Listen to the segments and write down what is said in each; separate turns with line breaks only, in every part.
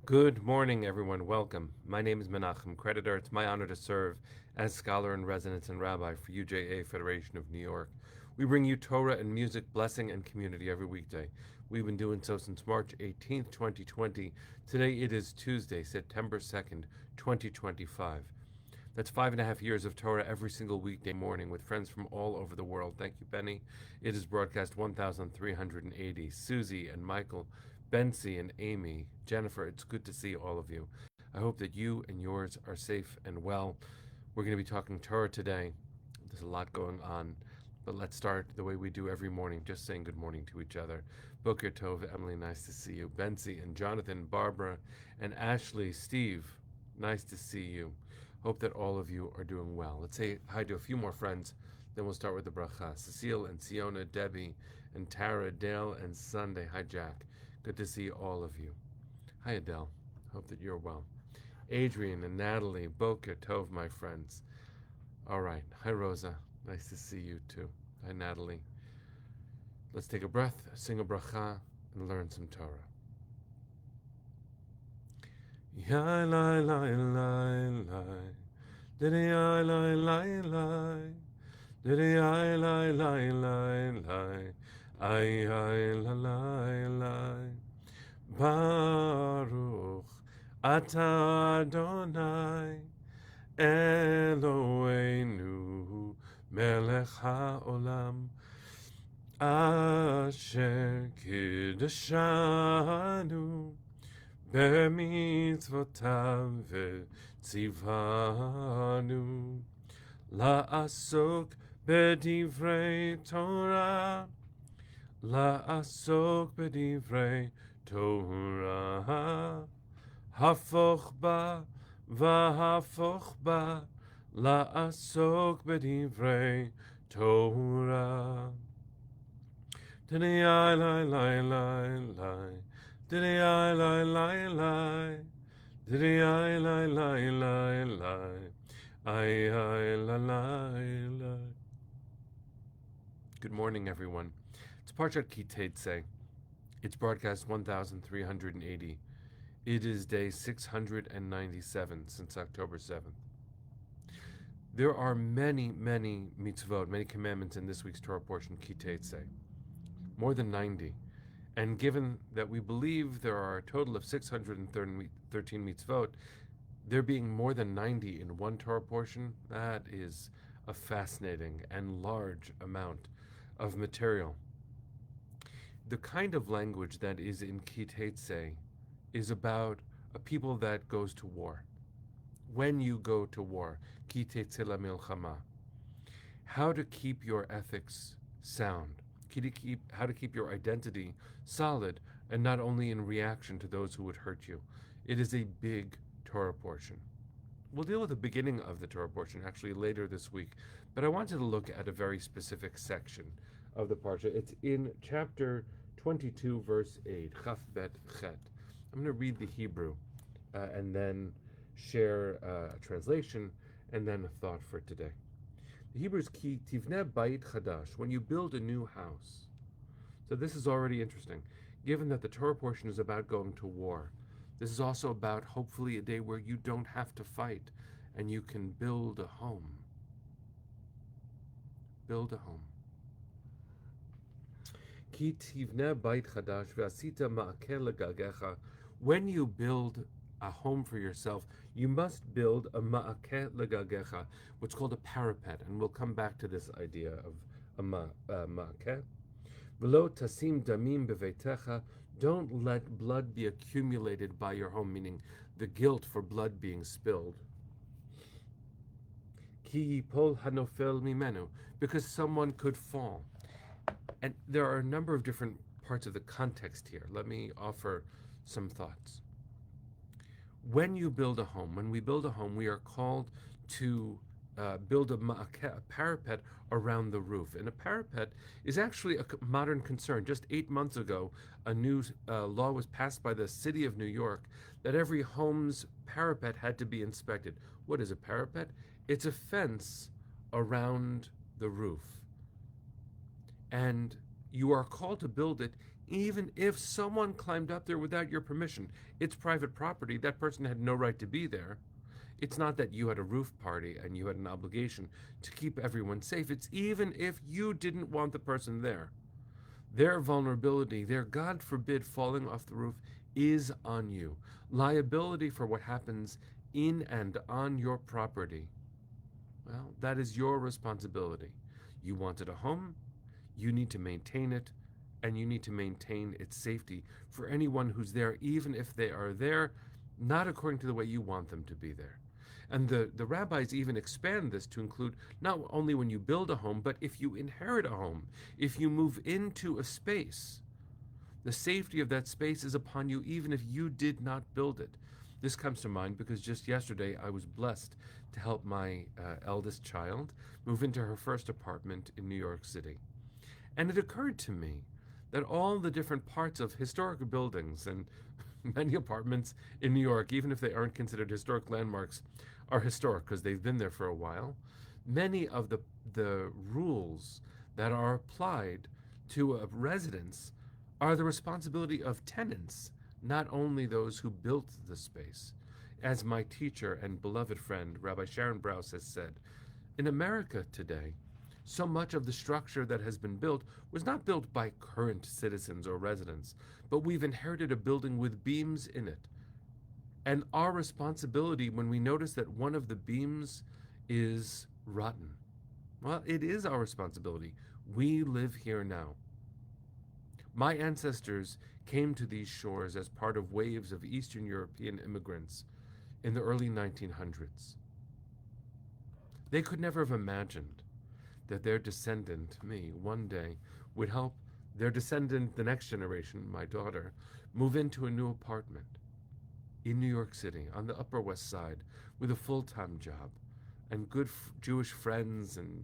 Good morning, everyone. Welcome. My name is Menachem Creditor. It's my honor to serve as scholar in residence and rabbi for UJA Federation of New York. We bring you Torah and music, blessing, and community every weekday. We've been doing so since March 18th, 2020. Today it is Tuesday, September 2nd, 2025. That's 5.5 years of Torah every single weekday morning with friends from all over the world. Thank you, Benny. It is broadcast 1,380. Susie and Michael, Bensi and Amy, Jennifer, it's good to see all of you. I hope that you and yours are safe and well. We're going to be talking Torah today. There's a lot going on, but let's start the way we do every morning, just saying good morning to each other. Boker Tov, Emily, nice to see you. Bensi and Jonathan, Barbara and Ashley, Steve, nice to see you. Hope that all of you are doing well. Let's say hi to a few more friends, then we'll start with the bracha. Cecile and Siona, Debbie and Tara, Dale and Sunday. Hi, Jack. Good to see all of you. Hi, Adele. Hope that you're well. Adrian and Natalie, Boker Tov, my friends. All right. Hi, Rosa. Nice to see you too. Hi, Natalie. Let's take a breath, sing a bracha, and learn some Torah. Yai lai lai lai lai, diddy yai lai lai lai, diddy yai lai lai lai lai, ay ay la lai lai. Baruch atah Adonai Eloheinu melech haolam asher kiddushanu b'mitzvotav v'tzivanu la'asok b'divrei Torah la'asok b'divrei Torah hafoch ba v'hafoch ba la'asok b'divrei Torah. Diddy I lai lai lai lai, diddy I lai lai lai, diddy I lai lai lai lai, ay ay la lai lai. Good morning, everyone. It's Parshat Ki Teitzei. It's broadcast 1,380. It is day 697 since October 7th. There are many, many mitzvot, many commandments in this week's Torah portion, Ki Teitzei. More than 90. And given that we believe there are a total of 613 mitzvot, there being more than 90 in one Torah portion, that is a fascinating and large amount of material. The kind of language that is in Ki Teitzei is about a people that goes to war. When you go to war, Ki Teitzei la milchama. How to keep your ethics sound. How to keep your identity solid and not only in reaction to those who would hurt you. It is a big Torah portion. We'll deal with the beginning of the Torah portion actually later this week, but I wanted to look at a very specific section of the parsha. It's in chapter 22, verse 8, Chaf Bet Chet. I'm going to read the Hebrew and then share a translation and then a thought for today. The Hebrew is Ki Tivneh Bayit Chadash, when you build a new house. So this is already interesting. Given that the Torah portion is about going to war, this is also about hopefully a day where you don't have to fight and you can build a home. Build a home. Ki tivneh bayit chadash ve'asita ma'akeh legagecha. When you build a home for yourself, you must build a ma'akeh legagecha, what's called a parapet, and we'll come back to this idea of a ma'akeh. V'lo tasim damim beveitecha. Don't let blood be accumulated by your home, meaning the guilt for blood being spilled. Ki yipol hanofel mimenu, because someone could fall. And there are a number of different parts of the context here. Let me offer some thoughts. When you build a home, when we build a home, we are called to build a parapet around the roof. And a parapet is actually a modern concern. Just 8 months ago, a new law was passed by the city of New York that every home's parapet had to be inspected. What is a parapet? It's a fence around the roof. And you are called to build it Even if someone climbed up there without your permission, it's private property. That person had no right to be there. It's not that you had a roof party and you had an obligation to keep everyone safe. It's even if you didn't want the person there. Their vulnerability, their God forbid falling off the roof, is on you. Liability for what happens in and on your property, well, that is your responsibility. You wanted a home, you need to maintain it, and you need to maintain its safety for anyone who's there, even if they are there not according to the way you want them to be there. And the rabbis even expand this to include not only when you build a home, but if you inherit a home, if you move into a space, the safety of that space is upon you even if you did not build it. This comes to mind because just yesterday I was blessed to help my eldest child move into her first apartment in New York City. And it occurred to me that all the different parts of historic buildings and many apartments in New York, even if they aren't considered historic landmarks, are historic because they've been there for a while. Many of the rules that are applied to a residence are the responsibility of tenants, not only those who built the space. As my teacher and beloved friend, Rabbi Sharon Brous, has said, in America today, so much of the structure that has been built was not built by current citizens or residents, but we've inherited a building with beams in it. And our responsibility when we notice that one of the beams is rotten, well, it is our responsibility. We live here now. My ancestors came to these shores as part of waves of Eastern European immigrants in the early 1900s. They could never have imagined that their descendant, me, one day would help their descendant, the next generation, my daughter, move into a new apartment in New York City on the Upper West Side with a full-time job and good Jewish friends and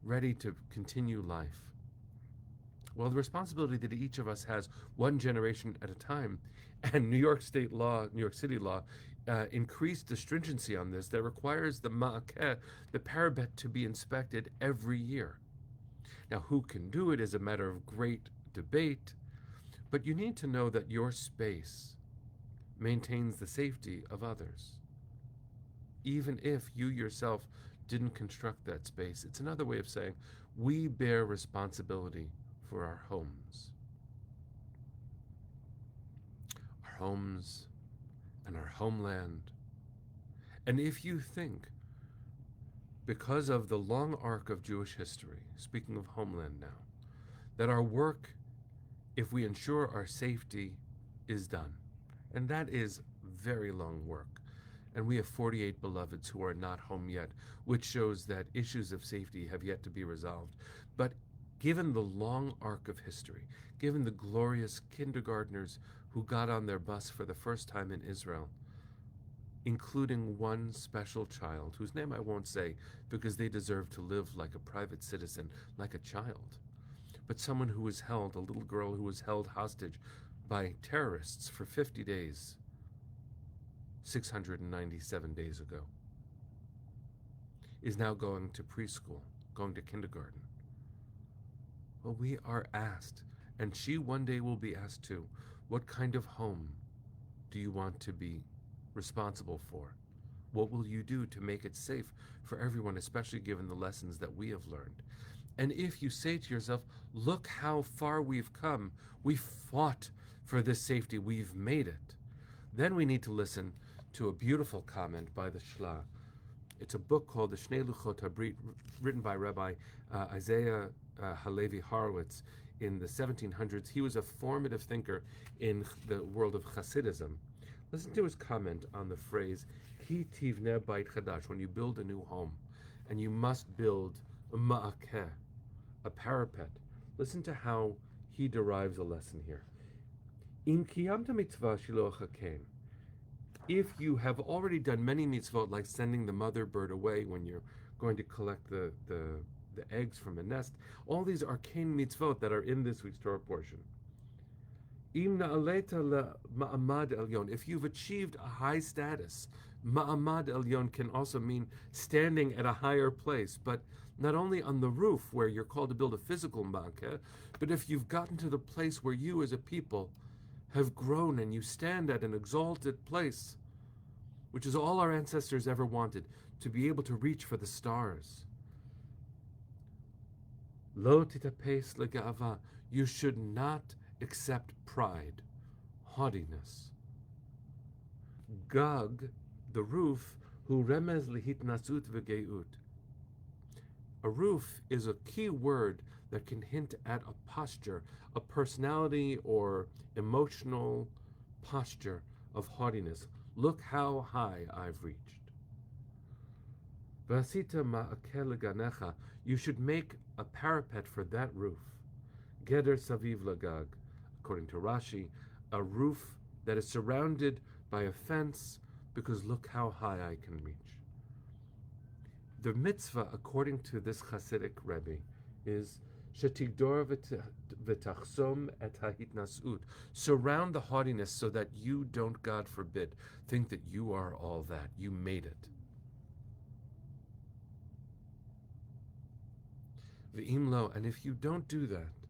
ready to continue life. Well, the responsibility that each of us has one generation at a time, and New York City law, increased the stringency on this that requires the ma'akeh, the parapet, to be inspected every year. Now, who can do it is a matter of great debate, but you need to know that your space maintains the safety of others. Even if you yourself didn't construct that space, it's another way of saying we bear responsibility for our homes. Our homes and our homeland. And if you think, because of the long arc of Jewish history, speaking of homeland now, that our work, if we ensure our safety, is done, and that is very long work, and we have 48 beloveds who are not home yet, which shows that issues of safety have yet to be resolved. But given the long arc of history, given the glorious kindergartners who got on their bus for the first time in Israel, including one special child, whose name I won't say because they deserve to live like a private citizen, like a child, but someone who was held, a little girl who was held hostage by terrorists for 50 days, 697 days ago, is now going to preschool, going to kindergarten. Well, we are asked, and she one day will be asked too, what kind of home do you want to be responsible for? What will you do to make it safe for everyone, especially given the lessons that we have learned? And if you say to yourself, look how far we've come, we fought for this safety, we've made it, then we need to listen to a beautiful comment by the Shla. It's a book called the Shnei Luchot HaBrit, written by Rabbi Isaiah Halevi Horowitz in the 1700s. He was a formative thinker in the world of Hasidism. Listen to his comment on the phrase, Ki tivneh bait chadash, when you build a new home, and you must build a ma'akeh, a parapet. Listen to how he derives a lesson here. Im kiyamta mitzvah shiloach haken, if you have already done many mitzvot, like sending the mother bird away when you're going to collect the eggs from a nest, all these arcane mitzvot that are in this week's Torah portion. Im na'aleta le'ma'amad elyon, if you've achieved a high status, ma'amad elyon can also mean standing at a higher place, but not only on the roof where you're called to build a physical ma'akeh, but if you've gotten to the place where you as a people have grown and you stand at an exalted place, which is all our ancestors ever wanted, to be able to reach for the stars. Lo titapes lega'ava, you should not accept pride, haughtiness. Gag, the roof, hu remez lihitnasut v'geut. A roof is a key word that can hint at a posture, a personality or emotional posture of haughtiness. Look how high I've reached. Vasita ma'akel ganecha, you should make a parapet for that roof. Geder saviv lagag, according to Rashi, a roof that is surrounded by a fence, because look how high I can reach. The mitzvah, according to this Hasidic Rebbe, is shetigdor v'tachsom et hahitnasut. Surround the haughtiness so that you don't, God forbid, think that you are all that. You made it. V'imlo, and if you don't do that,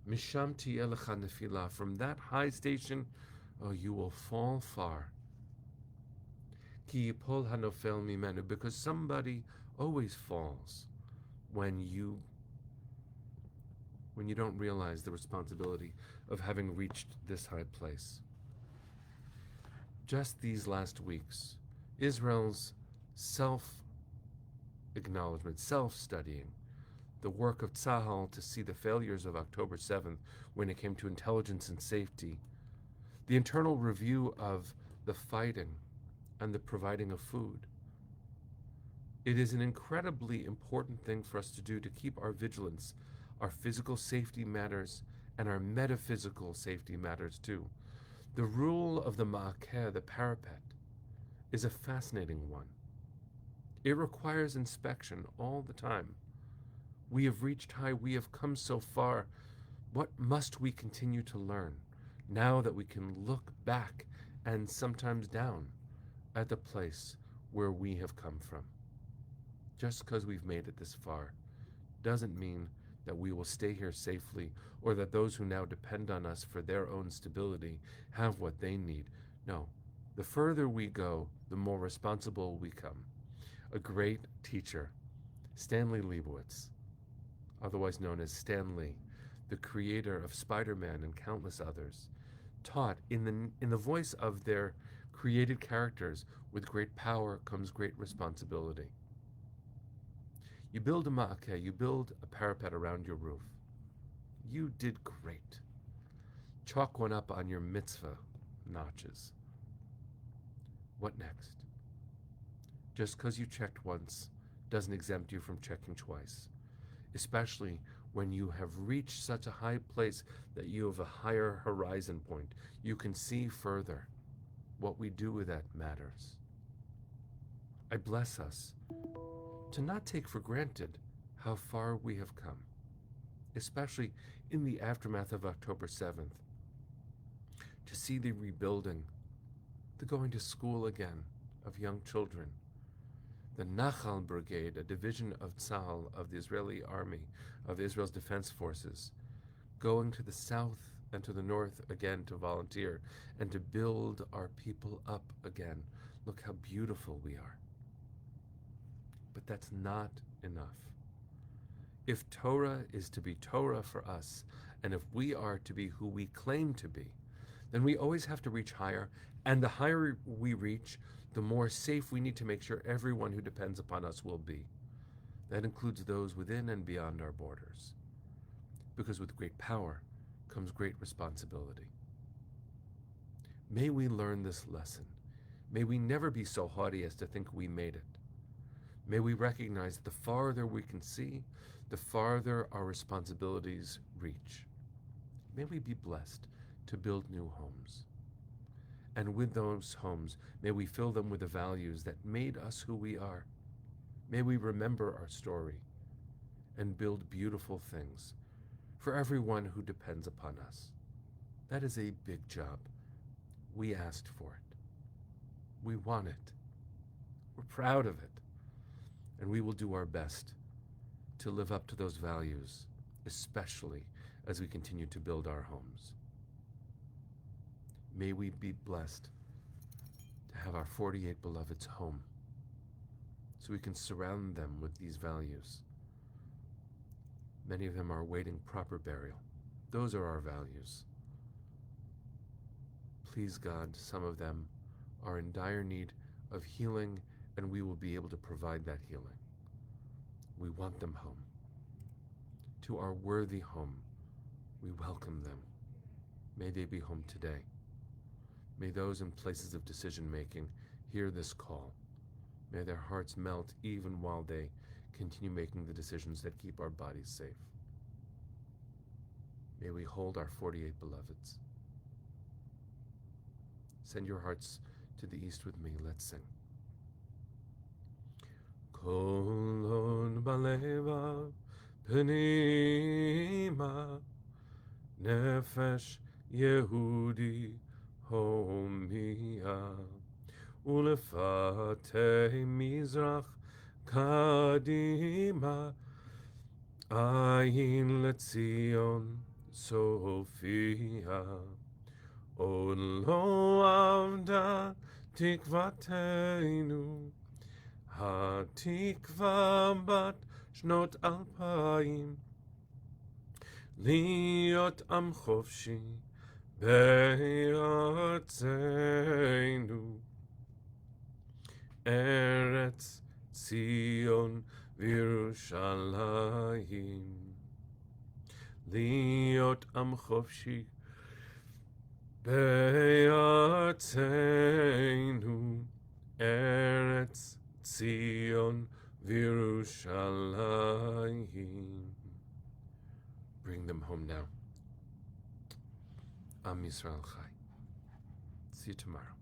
misham tiyeh lecha nefilah, from that high station, oh, you will fall far. Ki yipol hanofel mimenu, because somebody always falls when you don't realize the responsibility of having reached this high place. Just these last weeks, Israel's self-acknowledgement, self-studying, the work of Tzahal to see the failures of October 7th when it came to intelligence and safety, the internal review of the fighting and the providing of food. It is an incredibly important thing for us to do to keep our vigilance. Our physical safety matters, and our metaphysical safety matters too. The rule of the ma'akeh, the parapet, is a fascinating one. It requires inspection all the time. We have reached high, we have come so far. What must we continue to learn now that we can look back and sometimes down at the place where we have come from? Just because we've made it this far doesn't mean that we will stay here safely, or that those who now depend on us for their own stability have what they need. No, the further we go, the more responsible we come. A great teacher, Stanley Leibowitz, otherwise known as Stan Lee, the creator of Spider-Man and countless others, taught in the voice of their created characters, with great power comes great responsibility. You build a ma'akeh, you build a parapet around your roof. You did great. Chalk one up on your mitzvah notches. What next? Just because you checked once doesn't exempt you from checking twice, especially when you have reached such a high place that you have a higher horizon point. You can see further. What we do with that matters. I bless us to not take for granted how far we have come, especially in the aftermath of October 7th, to see the rebuilding, the going to school again of young children, the Nachal Brigade, a division of Tzahal, of the Israeli army, of Israel's defense forces, going to the south and to the north again to volunteer and to build our people up again. Look how beautiful we are. But that's not enough. If Torah is to be Torah for us, and if we are to be who we claim to be, then we always have to reach higher, and the higher we reach, the more safe we need to make sure everyone who depends upon us will be. That includes those within and beyond our borders. Because with great power comes great responsibility. May we learn this lesson. May we never be so haughty as to think we made it. May we recognize that the farther we can see, the farther our responsibilities reach. May we be blessed to build new homes. And with those homes, may we fill them with the values that made us who we are. May we remember our story and build beautiful things for everyone who depends upon us. That is a big job. We asked for it. We want it. We're proud of it. And we will do our best to live up to those values, especially as we continue to build our homes. May we be blessed to have our 48 beloveds home, so we can surround them with these values. Many of them are awaiting proper burial. Those are our values. Please God, some of them are in dire need of healing, and we will be able to provide that healing. We want them home. To our worthy home, we welcome them. May they be home today. May those in places of decision-making hear this call. May their hearts melt even while they continue making the decisions that keep our bodies safe. May we hold our 48 beloveds. Send your hearts to the east with me. Let's sing. Kolon baleva pnima nefesh Yehudi homia ulefate mizrach kadima ayin letzion Sophia od lo avda tikvateinu התקווה בת שנות 2000 להיות עם חופשי בארצנו ארץ ציון וירושלים להיות עם חופשי בארצנו ארץ Zion Virushalayim. Bring them home now. Am Yisrael Chai. See you tomorrow.